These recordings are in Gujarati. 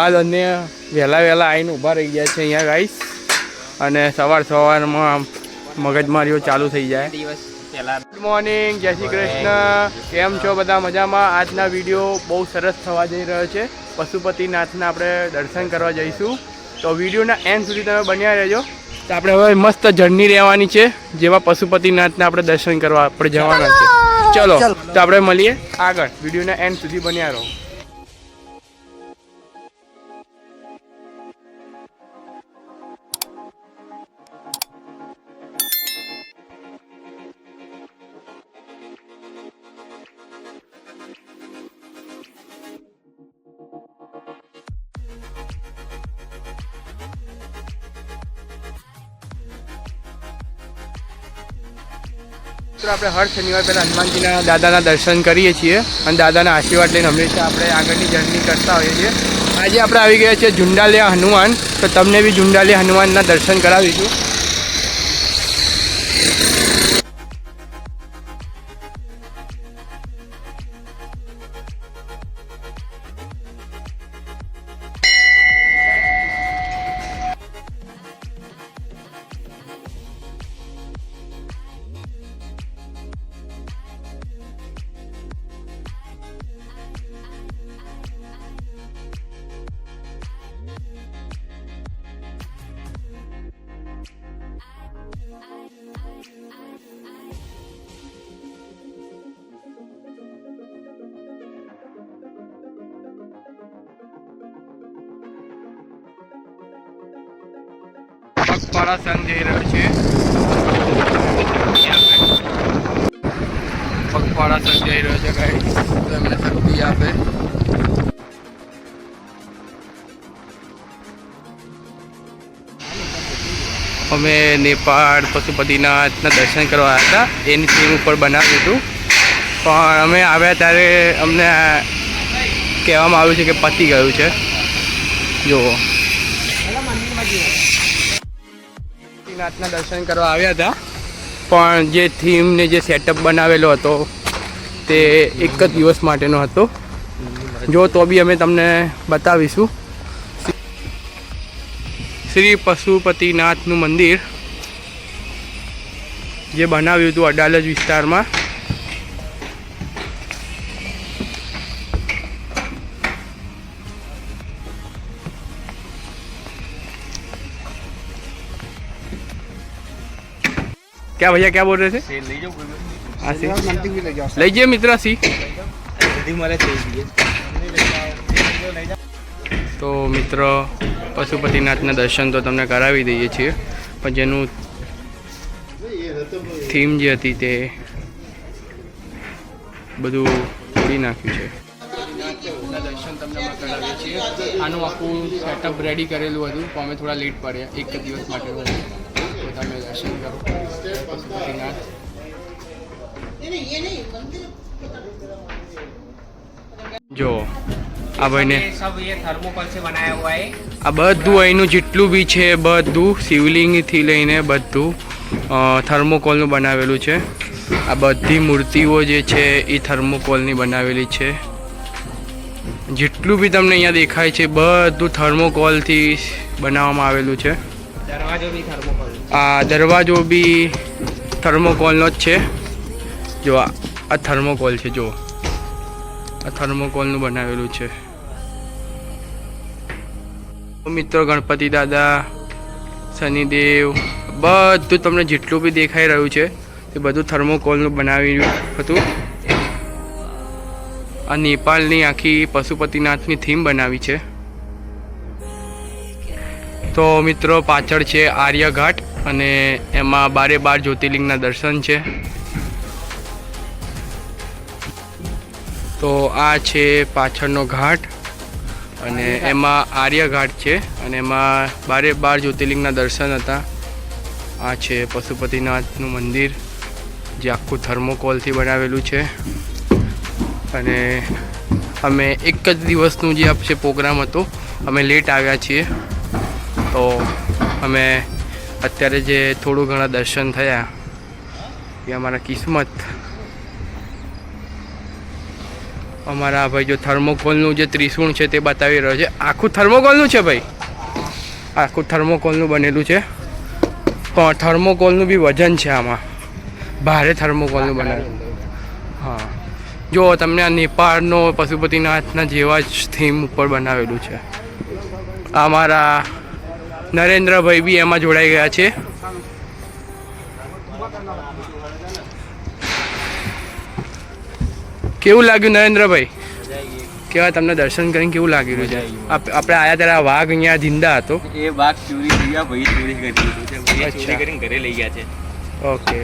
આ બંને વહેલા આવીને ઊભા રહી ગયા છે અહીંયા ગાઈસ, અને સવારમાં મગજમારીઓ ચાલુ થઈ જાય. ગુડ મોર્નિંગ, જય શ્રી કૃષ્ણ. કેમ છો બધા? મજામાં? આજના વિડીયો બહુ સરસ થવા જઈ રહ્યો છે. પશુપતિનાથના આપણે દર્શન કરવા જઈશું, તો વિડીયોના એન્ડ સુધી તમે બન્યા રહેજો. તો આપણે હવે મસ્ત જર્ની રહેવાની છે, જેમાં પશુપતિનાથના આપણે દર્શન કરવા આપણે જવાના છે. ચલો તો આપણે મળીએ આગળ. વિડીયોના એન્ડ સુધી બન્યા રહો. આપણે હર શનિવાર પહેલાં હનુમાનજીના દાદાના દર્શન કરીએ છીએ અને દાદાના આશીર્વાદ લઈને હંમેશા આપણે આગળની જર્ની કરતા હોઈએ છીએ. આજે આપણે આવી ગયા છીએ ઝુંડાલિયા હનુમાન, તો તમને બી ઝુંડાલિયા હનુમાનના દર્શન કરાવીશું. પગપાળા સંઘ જઈ રહ્યો છે. પગપાળા સંઘ જઈ રહ્યો છે ગાઈસ, તો એમને શક્તિ આપે. અમે નેપાળ પશુપતિનાથના દર્શન કરવા હતા, એની થીમ ઉપર બનાવ્યું હતું, પણ અમે આવ્યા ત્યારે અમને કહેવામાં આવ્યું છે કે પતી ગયું છે. જુઓ, નાથના દર્શન કરવા આવ્યા હતા, પણ જે થીમ ને જે સેટઅપ બનાવેલો હતો તે એક જ દિવસ માટેનો હતો. જો તો બી અમે તમને બતાવીશું. શ્રી પશુપતિનાથનું મંદિર જે બનાવ્યું હતું અડાલજ વિસ્તારમાં. क्या भैया क्या बोल रहे थे? हाँ सी लीजिए मित्रा सी. તો મિત્રો પશુપતિનાથના દર્શન તો તમને કરાવી દઈએ છીએ, પણ જેનું થીમ જે હતી તે બધું તોડી નાખ્યું છે. દર્શન તમને કરાવીએ છીએ. આનું આખું સેટઅપ રેડી કરેલું હતું, તો અમે થોડા લેટ પડ્યા. એક જ દિવસ માટે તમે દર્શન કરો પશુપતિનાથ. જો આ ભાઈને આ બધું અહીંનું જેટલું બી છે બધું શિવલિંગથી લઈને બધું થર્મોકોલનું બનાવેલું છે. આ બધી મૂર્તિઓ જે છે એ થર્મોકોલની બનાવેલી છે. જેટલું બી તમને અહીંયા દેખાય છે બધું થર્મોકોલથી બનાવવામાં આવેલું છે. આ દરવાજો બી થર્મોકોલનો જ છે. જો આ થર્મોકોલ છે, જો આ થર્મોકોલનું બનાવેલું છે. મિત્રો ગણપતિ દાદા, શનિદેવ, બધું તમને જેટલું બી દેખાઈ રહ્યું છે તે બધું થર્મોકોલનું બનાવ્યું હતું. આ નેપાળની આખી પશુપતિનાથની થીમ બનાવી છે. તો મિત્રો પાછળ છે આર્યઘાટ, અને એમાં 12 જ્યોતિર્લિંગના દર્શન છે. તો આ છે પાછળનો ઘાટ, અને એમાં આર્યઘાટ છે, અને એમાં 12 જ્યોતિર્લિંગના દર્શન હતા. આ છે પશુપતિનાથનું મંદિર જે આખું થર્મોકોલથી બનાવેલું છે. અને અમે એક જ દિવસનું જે આપણે પ્રોગ્રામ હતો, અમે લેટ આવ્યા છીએ, તો અમે અત્યારે જે થોડું ઘણા દર્શન થયા એ અમારા કિસ્મત. અમારા ભાઈ જો થર્મોકોલનું જે ત્રિશુળ છે તે બતાવી રહ્યો છે. આખું થર્મોકોલનું છે ભાઈ, આખું થર્મોકોલનું બનેલું છે. પણ થર્મોકોલનું બી વજન છે આમાં, ભારે થર્મોકોલનું બનાવ્યું. હા જો તમને આ નેપાળનો પશુપતિનાથના જેવા જ થીમ ઉપર બનાવેલું છે. અમારા નરેન્દ્રભાઈ બી એમાં જોડાઈ ગયા છે. કેવું લાગ્યું નરેન્દ્રભાઈ? કેવા તમને દર્શન કરીને કેવું લાગી રહ્યું છે? આપણે આયા ત્યારે આ વાઘ અહીંયા જિંદા હતો. એ વાઘ ચોરી થઈ ગયા, ભાઈ ચોરી કરી દીધું છે, ભાઈ ચોરી કરીને ઘરે લઈ ગયા છે. ઓકે,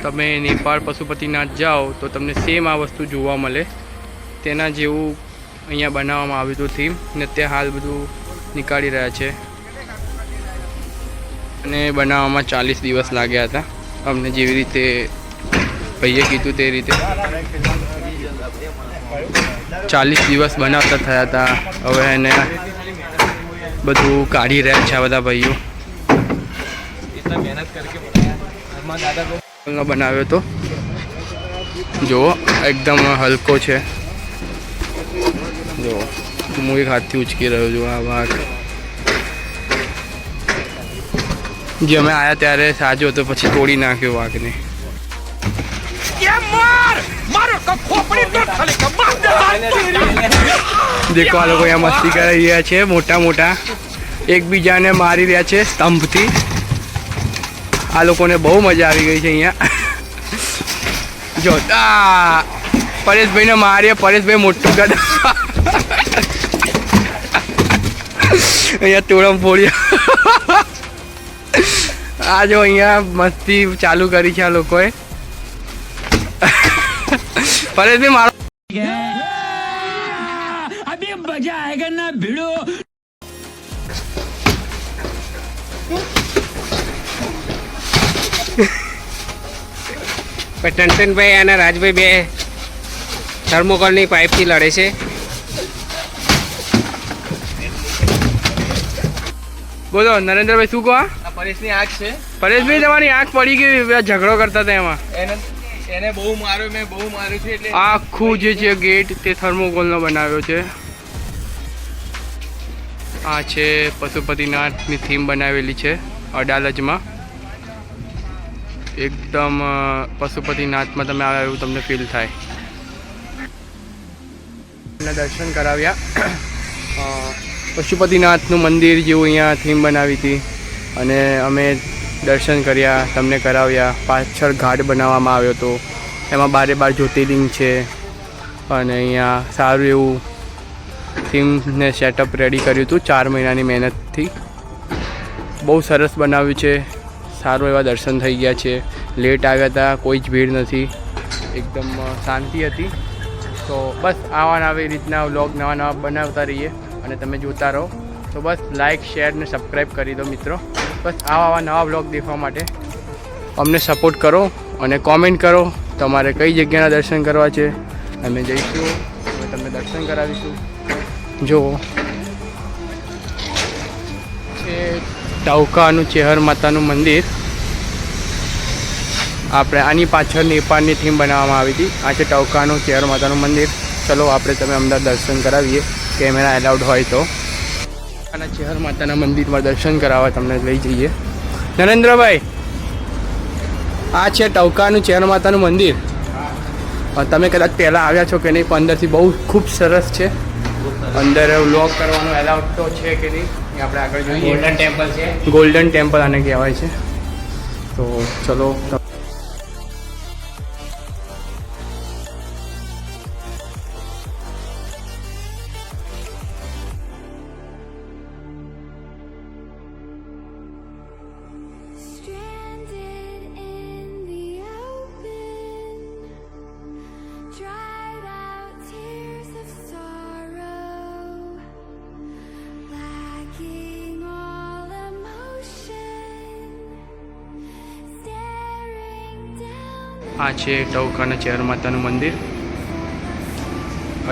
તમે નેપાળ પશુપતિનાથ જાઓ તો તમને સેમ આ વસ્તુ જોવા મળે. તેના જેવું અહીંયા બનાવવામાં આવ્યું હતું થીમ, ને તે હાલ બધું નીકાળી રહ્યા છે. અને બનાવવામાં 40 દિવસ લાગ્યા હતા અમને, જેવી રીતે ભાઈએ કીધું તે રીતે 40 દિવસ બનાવતા થયા હતા. હવે એને બધું કાઢી રહ્યા છે આ બધા ભાઈઓ. બનાવ્યો તો જુઓ, એકદમ હલકો છે. જો હું એક હાથથી ઉચકી રહ્યો છું આ વાઘ. જે અમે આવ્યા ત્યારે સાજો હતો, પછી તોડી નાખ્યો વાઘને. દેખો આ લોકો અહીંયા મસ્તી કરી રહ્યા છે, મોટા મોટા એકબીજાને મારી રહ્યા છે સ્તંભથી. આ લોકોને બહુ મજા આવી ગઈ છે અહીંયા. જો પરેશભાઈને મારીએ, પરેશભાઈ મોટું કદ અહીંયા તોડમ ફોડ્યા. આ જો અહીંયા મસ્તી ચાલુ કરી છે આ લોકોએ. પરેશભાઈ મારો અભી મજા આયેગા ના ભીડો. ટનટનભાઈ અને રાજભાઈ બે થર્મોકોલની પાઇપથી લડે છે. બોલો નરેન્દ્રભાઈ, શું કહો? પરેશની આંખ છે. પરેશભાઈ તમારી આંખ પડી ગઈ, ઝઘડો કરતા હતા એમાં. એને બહુ માર્યો, મેં બહુ માર્યું છે. એટલે આખું જે છે ગેટ તે થર્મોકોલનો બનાવ્યો છે. આ છે પશુપતિનાથની થીમ બનાવેલી છે અડાલજમાં. એકદમ પશુપતિનાથમાં તમે આવ્યા એવું તમને ફીલ થાય. દર્શન કરાવ્યા. પશુપતિનાથનું મંદિર જેવું અહીંયા થીમ બનાવી હતી અને અમે દર્શન કર્યા, તમને કરાવ્યા. પાછળ ઘાટ બનાવવામાં આવ્યો હતો, એમાં 12 જ્યોતિર્લિંગ છે. અને અહીંયા સારું એવું થીમને સેટઅપ રેડી કર્યું હતું 4 મહિનાની મહેનતથી. બહુ સરસ બનાવ્યું છે. સારું એવા દર્શન થઈ ગયા છે. લેટ આવ્યા હતા, કોઈ જ ભીડ નથી, એકદમ શાંતિ હતી. તો બસ આવા આવી રીતના વ્લોગ નવા બનાવતા રહીએ અને તમે જોતા રહો. તો બસ લાઇક, શેર ને સબસ્ક્રાઈબ કરી દો મિત્રો. બસ આવા નવા વ્લોગ દેખવા માટે અમને સપોર્ટ કરો અને કોમેન્ટ કરો તમારે કઈ જગ્યાના દર્શન કરવા છે. અમે જઈશું, અમે તમને દર્શન કરાવીશું. જો છે ટવકાનું ચેહર માતાનું મંદિર. આપણે આની પાછળ નેપાળની થીમ બનાવવામાં આવી હતી. આ છે ટવકાનું ચેહર માતાનું મંદિર. ચલો આપણે તમે અમદાવાદ દર્શન કરાવીએ, કેમેરા એલાઉડ હોય તો. આના ચેહર માતાના મંદિરમાં દર્શન કરાવવા તમને લઈ જઈએ. નરેન્દ્રભાઈ, આ છે ટવકાનું ચેહર માતાનું મંદિર. તમે કદાચ પહેલાં આવ્યા છો કે નહીં, પણ અંદરથી બહુ ખૂબ સરસ છે. અંદર વ્લોગ કરવાનો એલાઉડ તો છે કે નહીં એ આપણે આગળ જોઈએ. ગોલ્ડન ટેમ્પલ છે. ગોલ્ડન ટેમ્પલ આને કહેવાય છે. તો ચલો. આ છે ટવકાના ચેહર માતાનું મંદિર.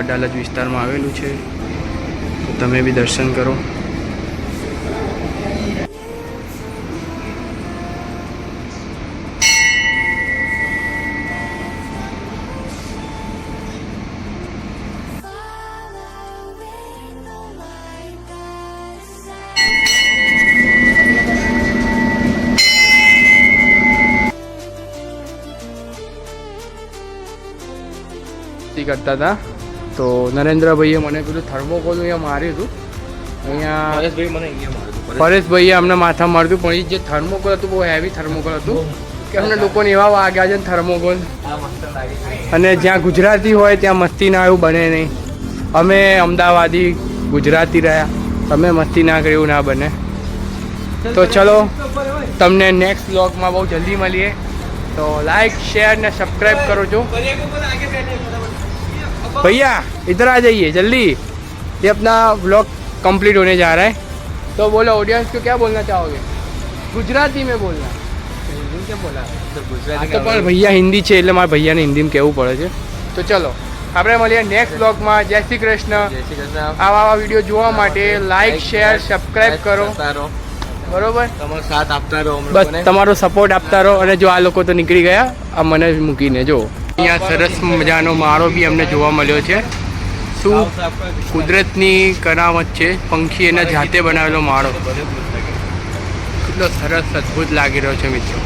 અડાલજ વિસ્તારમાં આવેલું છે. તો તમે બી દર્શન કરો. મસ્તી કરતા હતા. તો નરેન્દ્રભાઈએ મને પેલું થર્મોકોલ અહીંયા માર્યું હતું. અહીંયા પરેશભાઈએ અમને માથા માર્યું પણ એ જે થર્મોકોલ હતું બહુ હેવી થર્મોકોલ હતું કે અમને લોકોને એવા વાગ્યા છે ને થર્મોકોલ. અને જ્યાં ગુજરાતી હોય ત્યાં મસ્તી ના એવું બને નહીં. અમે અમદાવાદી ગુજરાતી રહ્યા, તમે મસ્તી ના કરી એવું ના બને. તો ચલો તમને નેક્સ્ટ વ્લોગમાં બહુ જલ્દી મળીએ. तो लाइक शेयर ने सब्सक्राइब करो जो भैया इधर आ जाइए जल्दी. ये अपना व्लॉग कंप्लीट होने जा रहा है. तो बोलो ऑडियंस को क्या बोलना चाहोगे? गुजराती में बोलना. क्या बोला तो पर भैया हिंदी છે એટલે મારા ભૈયાને હિન્દીમાં કહેવું પડે છે. તો ચલો આપણે મળીએ નેક્સ્ટ વ્લોગમાં. જય શ્રી કૃષ્ણ. આવા વિડીયો જોવા માટે લાઇક શેર સબસ્ક્રાઇબ કરો. બરોબર, તમારો સાથ આપતા રહો, બસ તમારો સપોર્ટ આપતા રહો. અને જો આ લોકો તો નીકળી ગયા આ મને મૂકીને. જો અહીંયા સરસ મજાનો માળો બી અમને જોવા મળ્યો છે. શું કુદરતની કરામત છે. પંખી એના જાતે બનાવેલો માળો કેટલો સરસ અદ્ભુત લાગી રહ્યો છે મિત્રો.